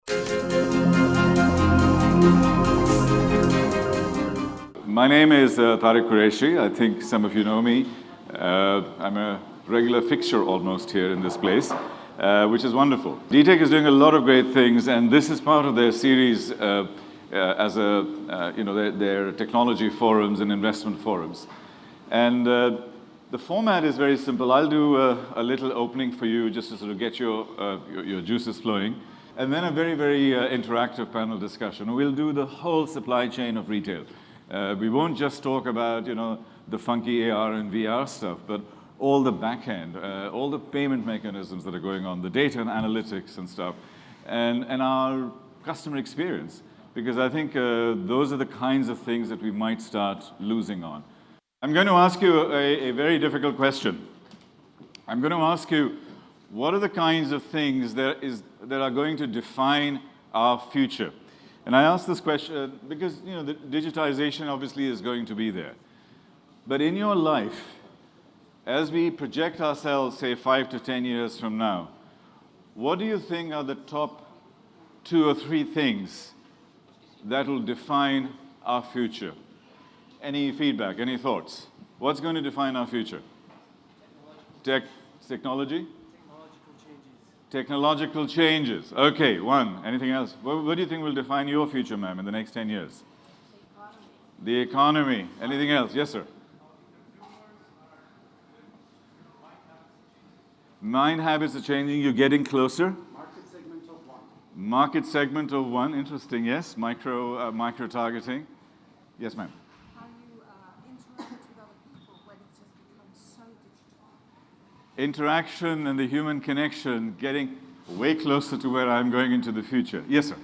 My name is Tariq Qureishy. I think some of you know me. I'm a regular fixture almost here in this place, which is wonderful. Dtec is doing a lot of great things, and this is part of their series as their technology forums and investment forums. And the format is very simple. I'll do a little opening for you just to sort of get your juices flowing, and then a very, very interactive panel discussion. We'll do the whole supply chain of retail. We won't just talk about, the funky AR and VR stuff, but all the back end, all the payment mechanisms that are going on, the data and analytics and stuff, and our customer experience. Because I think those are the kinds of things that we might start losing on. I'm going to ask you a very difficult question. I'm going to ask you, what are the kinds of things that are going to define our future? And I ask this question because, the digitization obviously is going to be there. But in your life, as we project ourselves, say, 5 to 10 years from now, what do you think are the top 2 or 3 things that will define our future? Any feedback, any thoughts? What's going to define our future? Technology? Technological changes. Okay, one. Anything else? What do you think will define your future, ma'am, in the next 10 years? The economy. Anything else? Yes, sir. Mind habits are changing. You're getting closer. Market segment of one. Market segment of one. Interesting, yes. Micro targeting. Yes, ma'am. How you interact with other people when it just becomes so digital. Interaction and the human connection getting way closer to where I'm going into the future. Yes, sir.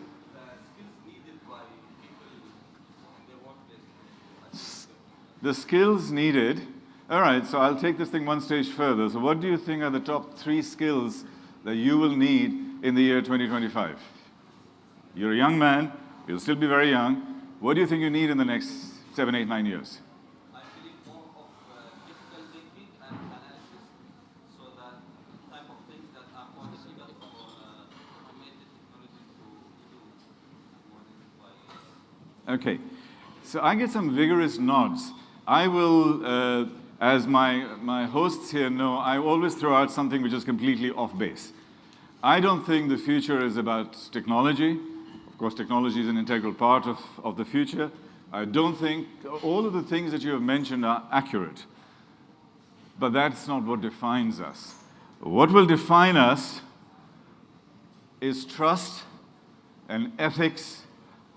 The skills needed. All right, so I'll take this thing one stage further. So what do you think are the top 3 skills that you will need in the year 2025? You're a young man. You'll still be very young. What do you think you need in the next 7, 8, 9 years? I believe more of critical thinking and analysis, so that type of things that are more difficult for automated technology to do more than required. Okay, so I get some vigorous nods. I will, as my hosts here know, I always throw out something which is completely off base. I don't think the future is about technology. Of course, technology is an integral part of the future. I don't think all of the things that you have mentioned are accurate. But that's not what defines us. What will define us is trust and ethics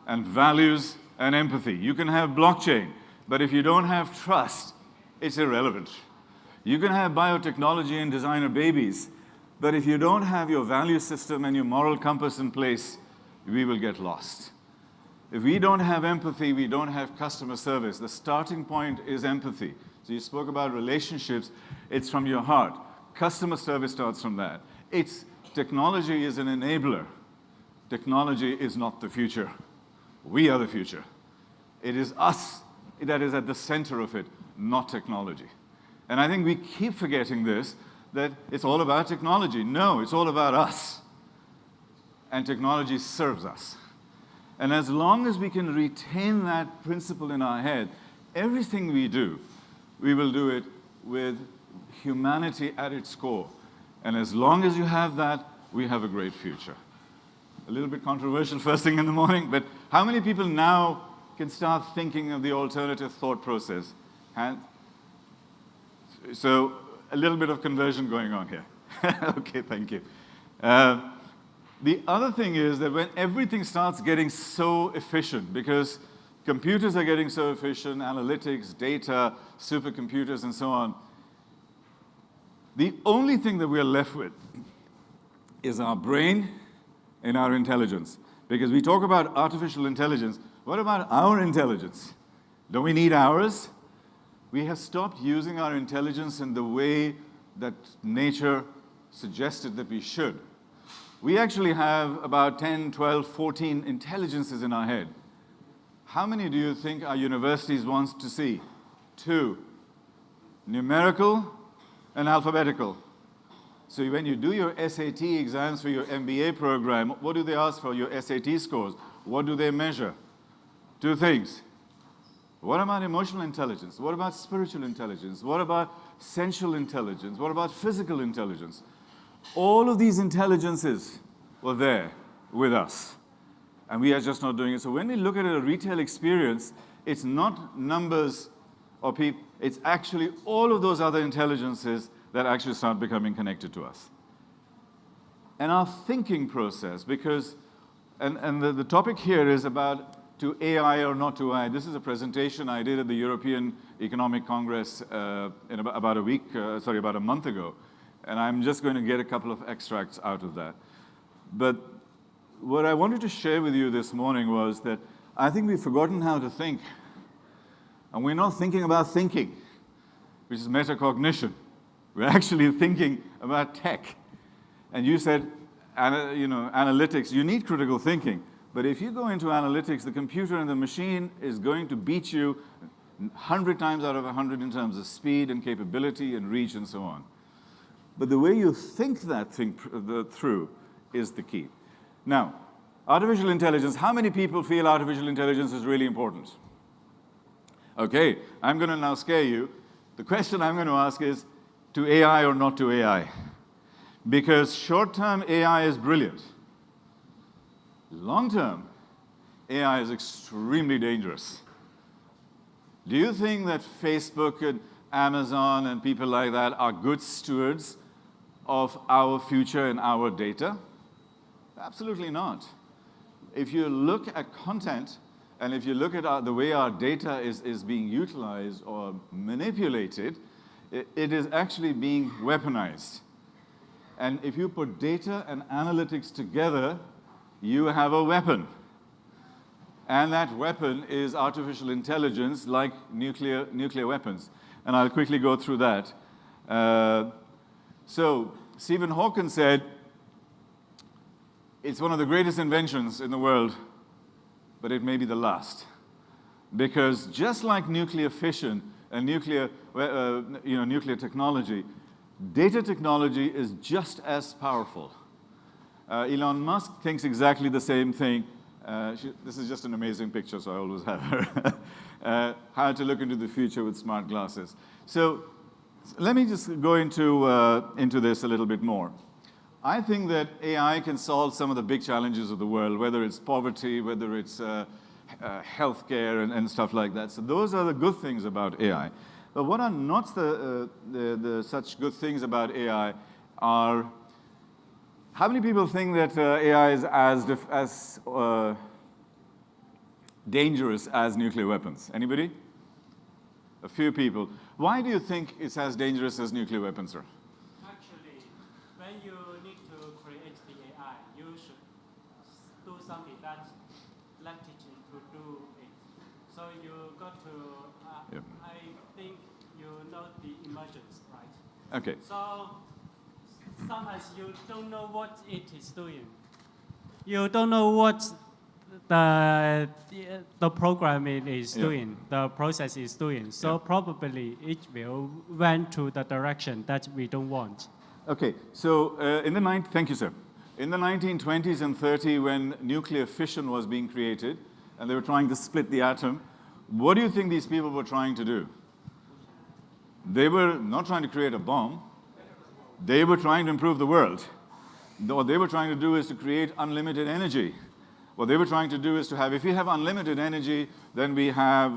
and values and empathy. You can have blockchain, but if you don't have trust, it's irrelevant. You can have biotechnology and designer babies, but if you don't have your value system and your moral compass in place, we will get lost. If we don't have empathy, we don't have customer service. The starting point is empathy. So you spoke about relationships. It's from your heart. Customer service starts from that. Technology is an enabler. Technology is not the future. We are the future. It is us that is at the center of it, not technology. And I think we keep forgetting this, that it's all about technology. No, it's all about us. And technology serves us. And as long as we can retain that principle in our head, everything we do, we will do it with humanity at its core. And as long as you have that, we have a great future. A little bit controversial first thing in the morning, but how many people now can start thinking of the alternative thought process? So a little bit of conversion going on here. Okay, thank you. The other thing is that when everything starts getting so efficient, because computers are getting so efficient, analytics, data, supercomputers, and so on, the only thing that we're left with is our brain and our intelligence. Because we talk about artificial intelligence, what about our intelligence? Don't we need ours? We have stopped using our intelligence in the way that nature suggested that we should. We actually have about 10, 12, 14 intelligences in our head. How many do you think our universities want to see? 2. Numerical and alphabetical. So when you do your SAT exams for your MBA program, what do they ask for? Your SAT scores. What do they measure? Two things. What about emotional intelligence? What about spiritual intelligence? What about sensual intelligence? What about physical intelligence? All of these intelligences were there with us. And we are just not doing it. So when we look at a retail experience, it's not numbers or people, it's actually all of those other intelligences that actually start becoming connected to us. And our thinking process, because, and the topic here is about to AI or not to AI. This is a presentation I did at the European Economic Congress in about a month ago. And I'm just going to get a couple of extracts out of that. But what I wanted to share with you this morning was that I think we've forgotten how to think. And we're not thinking about thinking, which is metacognition. We're actually thinking about tech. And you said, analytics, you need critical thinking. But if you go into analytics, the computer and the machine is going to beat you 100 times out of 100 in terms of speed and capability and reach and so on. But the way you think that thing through is the key. Now, artificial intelligence, how many people feel artificial intelligence is really important? Okay, I'm going to now scare you. The question I'm going to ask is, to AI or not to AI? Because short-term AI is brilliant. Long-term, AI is extremely dangerous. Do you think that Facebook and Amazon and people like that are good stewards of our future and our data? Absolutely not. If you look at content, and if you look at the way our data is being utilized or manipulated, it is actually being weaponized. And if you put data and analytics together, you have a weapon. And that weapon is artificial intelligence, like nuclear weapons. And I'll quickly go through that. So Stephen Hawking said, it's one of the greatest inventions in the world, but it may be the last. Because just like nuclear fission and nuclear technology, data technology is just as powerful. Elon Musk thinks exactly the same thing. This is just an amazing picture, so I always have her. How to look into the future with smart glasses. So let me just go into this a little bit more. I think that AI can solve some of the big challenges of the world, whether it's poverty, whether it's healthcare and stuff like that. So those are the good things about AI. But what are not the such good things about AI are, how many people think that AI is as dangerous as nuclear weapons? Anybody? A few people. Why do you think it's as dangerous as nuclear weapons, sir? Actually, when you need to create the AI, you should do something that let it to do it. So you got to, Yep. I think you know the emergence, right? Okay. So sometimes you don't know what it is doing. You don't know what the program is doing, the process is doing. So probably it will went to the direction that we don't want. Okay, so thank you, sir. In the 1920s and 30s, when nuclear fission was being created, and they were trying to split the atom, what do you think these people were trying to do? They were not trying to create a bomb. They were trying to improve the world. What they were trying to do is to create unlimited energy. What they were trying to do is to have, if we have unlimited energy, then we have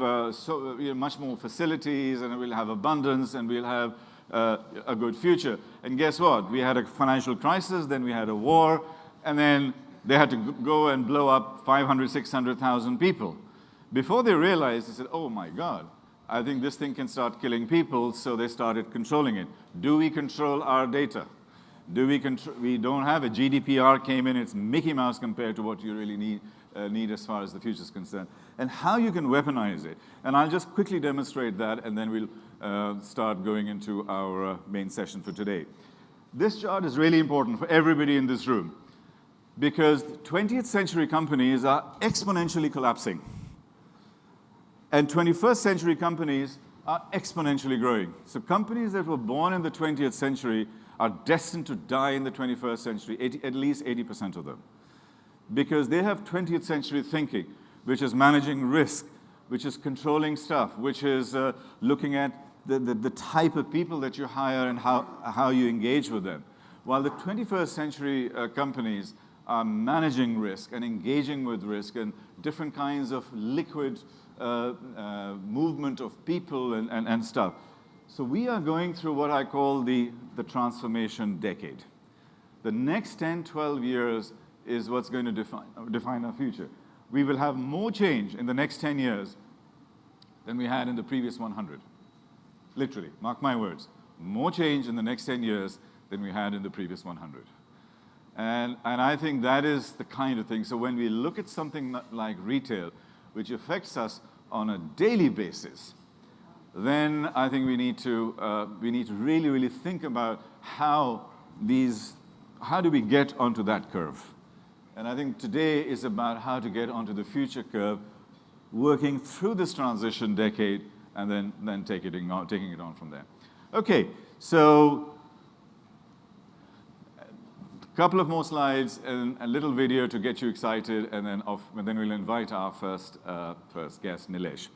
much more facilities, and we'll have abundance, and we'll have a good future. And guess what? We had a financial crisis, then we had a war, and then they had to go and blow up 500, 600,000 people. Before they realized, they said, oh my God, I think this thing can start killing people, so they started controlling it. Do we control our data? We don't have a GDPR came in, it's Mickey Mouse compared to what you really need as far as the future is concerned. And how you can weaponize it. And I'll just quickly demonstrate that, and then we'll start going into our main session for today. This chart is really important for everybody in this room, because 20th century companies are exponentially collapsing. And 21st century companies are exponentially growing. So companies that were born in the 20th century are destined to die in the 21st century, at least 80% of them. Because they have 20th century thinking, which is managing risk, which is controlling stuff, which is looking at the type of people that you hire and how you engage with them. While the 21st century companies are managing risk and engaging with risk and different kinds of liquid movement of people and stuff. So we are going through what I call the transformation decade. The next 10, 12 years is what's going to define our future. We will have more change in the next 10 years than we had in the previous 100. Literally, mark my words. More change in the next 10 years than we had in the previous 100. And I think that is the kind of thing. So when we look at something like retail, which affects us on a daily basis, then I think we need to really, really think about how do we get onto that curve. And I think today is about how to get onto the future curve, working through this transition decade, and then taking it on from there. Okay, so a couple of more slides and a little video to get you excited, and then we'll invite our first guest, Nilesh.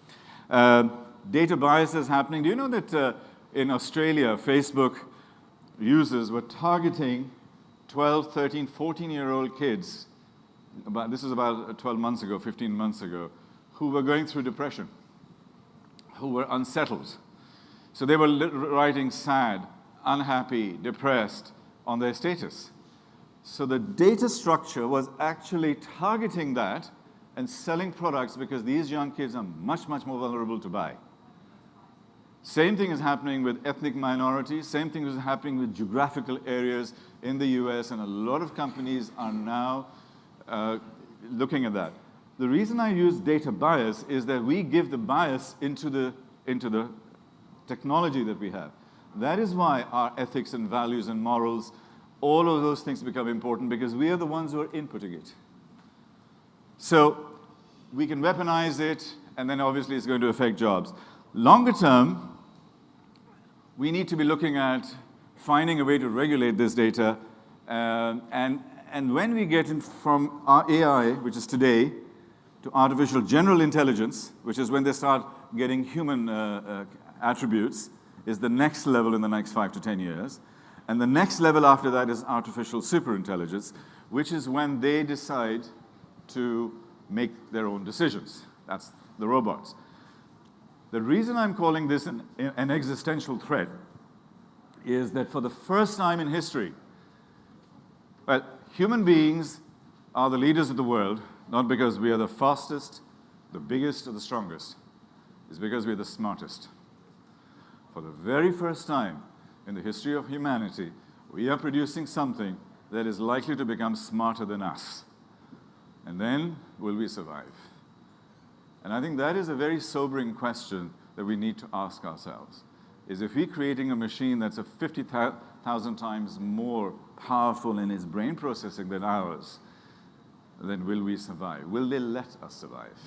Data bias is happening. Do you know that in Australia, Facebook users were targeting 12, 13, 14-year-old kids, this is about 12 months ago, 15 months ago, who were going through depression, who were unsettled. So they were writing sad, unhappy, depressed on their status. So the data structure was actually targeting that and selling products because these young kids are much, much more vulnerable to buy. Same thing is happening with ethnic minorities. Same thing is happening with geographical areas in the US, and a lot of companies are now looking at that. The reason I use data bias is that we give the bias into the technology that we have. That is why our ethics and values and morals, all of those things become important, because we are the ones who are inputting it. So we can weaponize it, and then obviously it's going to affect jobs. Longer term, we need to be looking at finding a way to regulate this data, and when we get in from our AI, which is today, to artificial general intelligence, which is when they start getting human attributes, is the next level in the next 5 to 10 years. And the next level after that is artificial superintelligence, which is when they decide to make their own decisions. That's the robots. The reason I'm calling this an existential threat is that for the first time in history, well, human beings are the leaders of the world, not because we are the fastest, the biggest, or the strongest. It's because we're the smartest. For the very first time in the history of humanity, we are producing something that is likely to become smarter than us. And then, will we survive? And I think that is a very sobering question that we need to ask ourselves, is if we're creating a machine that's 50,000 times more powerful in its brain processing than ours, then will we survive? Will they let us survive?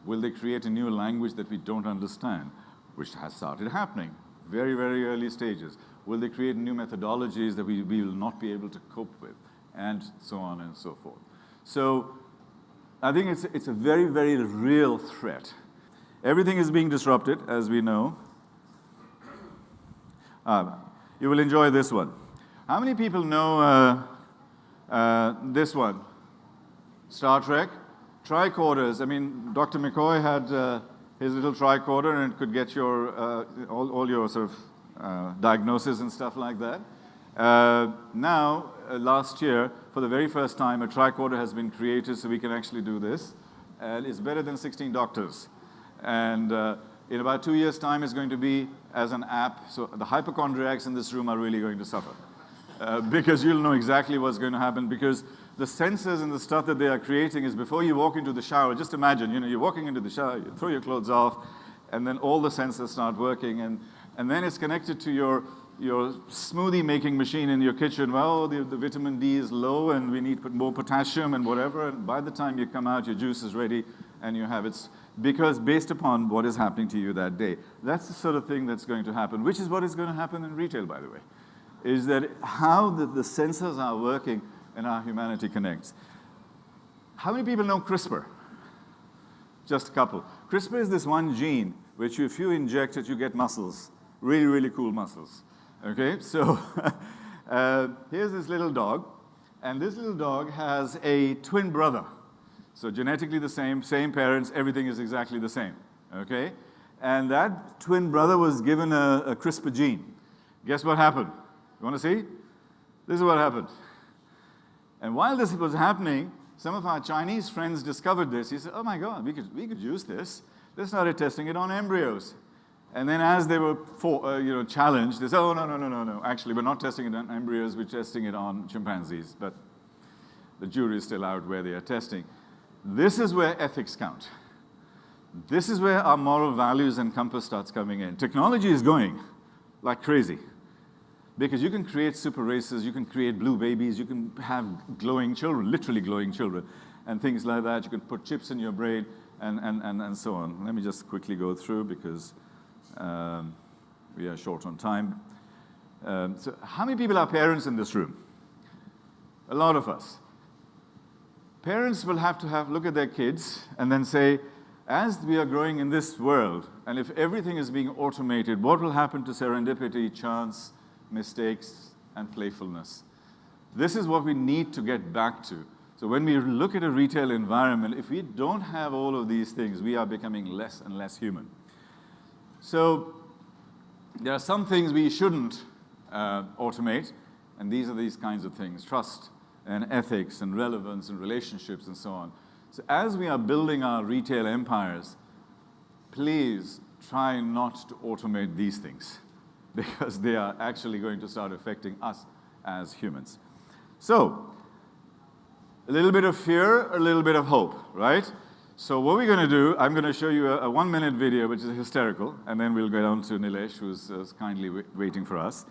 Will they create a new language that we don't understand, which has started happening, very, very early stages? Will they create new methodologies that we will not be able to cope with, and so on and so forth? So I think it's a very, very real threat. Everything is being disrupted, as we know. You will enjoy this one. How many people know this one? Star Trek, tricorders. I mean, Dr. McCoy had his little tricorder, and it could get your all your sort of diagnosis and stuff like that. Now, last year, for the very first time, a tricorder has been created so we can actually do this. And it's better than 16 doctors. And in about 2 years' time, it's going to be as an app. So the hypochondriacs in this room are really going to suffer. Because you'll know exactly what's going to happen, because the sensors and the stuff that they are creating is before you walk into the shower. Just imagine, you're walking into the shower, you throw your clothes off, and then all the sensors start working, and then it's connected to your smoothie making machine in your kitchen. Well, the vitamin D is low, and we need more potassium and whatever, and by the time you come out, your juice is ready, and you have it, because based upon what is happening to you that day. That's the sort of thing that's going to happen, which is what is going to happen in retail, by the way. is that how the sensors are working and how humanity connects. How many people know CRISPR? Just a couple. CRISPR is this one gene which if you inject it, you get muscles. Really, really cool muscles. Okay, so here's this little dog, and this little dog has a twin brother. So genetically the same parents, everything is exactly the same. Okay? And that twin brother was given a CRISPR gene. Guess what happened? You want to see? This is what happened. And while this was happening, some of our Chinese friends discovered this. He said, oh my God, we could use this. They started testing it on embryos. And then as they were challenged, they said, oh, no. Actually, we're not testing it on embryos, we're testing it on chimpanzees. But the jury is still out where they are testing. This is where ethics count. This is where our moral values and compass starts coming in. Technology is going like crazy. Because you can create super races, you can create blue babies, you can have glowing children, literally glowing children, and things like that. You can put chips in your brain and so on. Let me just quickly go through because we are short on time. So how many people are parents in this room? A lot of us. Parents will have to look at their kids and then say, as we are growing in this world, and if everything is being automated, what will happen to serendipity, chance, mistakes, and playfulness? This is what we need to get back to. So when we look at a retail environment, if we don't have all of these things, we are becoming less and less human. So there are some things we shouldn't automate, and these are these kinds of things: trust and ethics and relevance and relationships and so on. So as we are building our retail empires, please try not to automate these things, because they are actually going to start affecting us as humans. So, a little bit of fear, a little bit of hope, right? So what we're going to do, I'm going to show you a 1-minute video, which is hysterical, and then we'll get on to Nilesh, who's kindly waiting for us.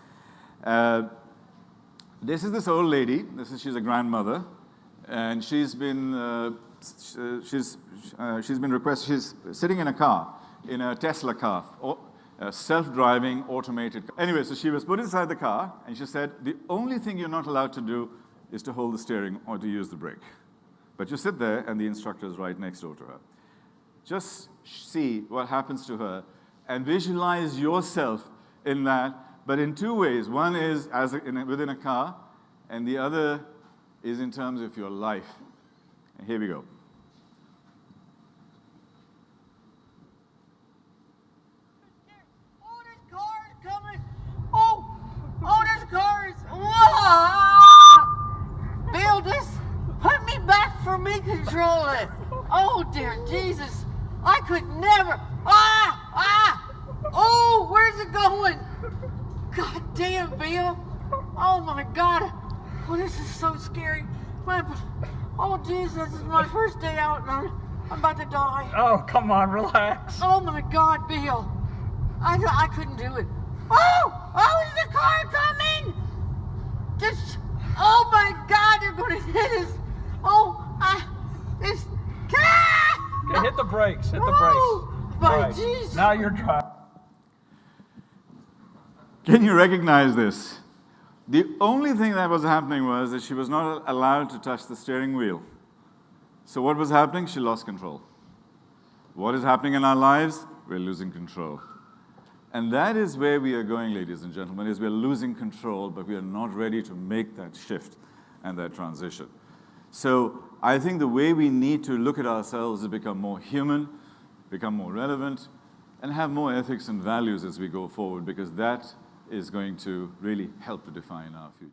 This is this old lady. She's a grandmother, and she's been requested. She's sitting in a car, in a Tesla car. A self-driving, automated car. Anyway, so she was put inside the car, and she said, the only thing you're not allowed to do is to hold the steering or to use the brake. But you sit there, and the instructor is right next door to her. Just see what happens to her, and visualize yourself in that, but in two ways. One is within a car, and the other is in terms of your life. And here we go. Bill, just put me back for me control it. Oh dear Jesus, I could never. Oh, where's it going? God damn, Bill. Oh my God. Oh, this is so scary. Oh Jesus, this is my first day out and I'm about to die. Oh, come on, relax. Oh my God, Bill. I couldn't do it. Oh, is the car coming? Just, oh my God, they're going to hit us. Okay, hit the brakes, hit the Oh, brakes. my Right, Jesus. now you're driving. Can you recognize this? The only thing that was happening was that she was not allowed to touch the steering wheel. So what was happening? She lost control. What is happening in our lives? We're losing control. And that is where we are going, ladies and gentlemen, is we're losing control, but we are not ready to make that shift and that transition. So I think the way we need to look at ourselves is become more human, become more relevant, and have more ethics and values as we go forward, because that is going to really help to define our future.